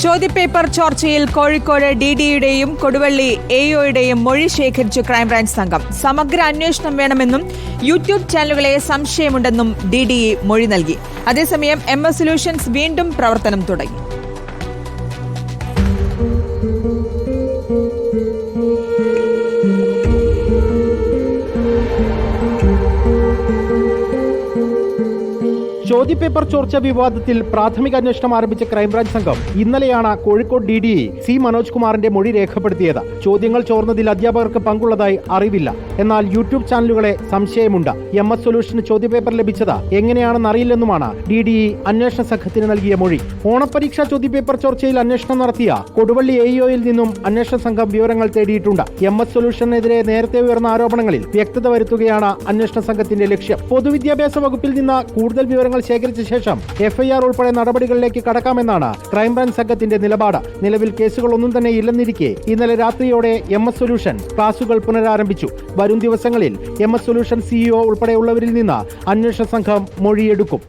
ചോദ്യപേപ്പർ ചോർച്ചയിൽ കോഴിക്കോട് ഡിഡിയുടെയും കൊടുവള്ളി എഒയുടെയും മൊഴി ശേഖരിച്ചു ക്രൈംബ്രാഞ്ച് സംഘം. സമഗ്ര അന്വേഷണം വേണമെന്നും യൂട്യൂബ് ചാനലുകളെ സംശയമുണ്ടെന്നും ഡിഡിഇ മൊഴി നൽകി. അതേസമയം MS സൊല്യൂഷൻസ് വീണ്ടും പ്രവർത്തനം തുടങ്ങി. ചോദ്യപേപ്പർ ചോർച്ച വിവാദത്തിൽ പ്രാഥമിക അന്വേഷണം ആരംഭിച്ച ക്രൈംബ്രാഞ്ച് സംഘം ഇന്നലെയാണ് കോഴിക്കോട് ഡിഡിഇ സി മനോജ് കുമാറിന്റെ മൊഴി രേഖപ്പെടുത്തിയത്. ചോദ്യങ്ങൾ ചോർന്നതിൽ അധ്യാപകർക്ക് പങ്കുള്ളതായി അറിവില്ല, എന്നാൽ യൂട്യൂബ് ചാനലുകളെ സംശയമുണ്ട്. MS സൊല്യൂഷന് ചോദ്യപേപ്പർ ലഭിച്ചത് എങ്ങനെയാണെന്ന് അറിയില്ലെന്നുമാണ് ഡിഡിഇ അന്വേഷണ സംഘത്തിന് നൽകിയ മൊഴി. ഓണപരീക്ഷാ ചോദ്യപേപ്പർ ചോർച്ചയിൽ അന്വേഷണം നടത്തിയ കൊടുവള്ളി എഒയിൽ നിന്നും അന്വേഷണ സംഘം വിവരങ്ങൾ തേടിയിട്ടുണ്ട്. MS സൊല്യൂഷനെതിരെ നേരത്തെ ഉയർന്ന ആരോപണങ്ങളിൽ വ്യക്തത വരുത്തുകയാണ് അന്വേഷണ സംഘത്തിന്റെ ലക്ഷ്യം. പൊതുവിദ്യാഭ്യാസ വകുപ്പിൽ നിന്ന് കൂടുതൽ വിവരങ്ങൾ ശേഖരിച്ച ശേഷം FIR ഉൾപ്പെടെ നടപടികളിലേക്ക് കടക്കാമെന്നാണ് ക്രൈംബ്രാഞ്ച് സംഘത്തിന്റെ നിലപാട്. നിലവിൽ കേസുകളൊന്നും തന്നെ ഇല്ലെന്നിരിക്കെ ഇന്നലെ രാത്രിയോടെ MS സൊല്യൂഷൻ ക്ലാസുകൾ പുനരാരംഭിച്ചു. വരും ദിവസങ്ങളിൽ MS സൊല്യൂഷൻ CEO ഉൾപ്പെടെയുള്ളവരിൽ നിന്ന് അന്വേഷണ സംഘം മൊഴിയെടുക്കും.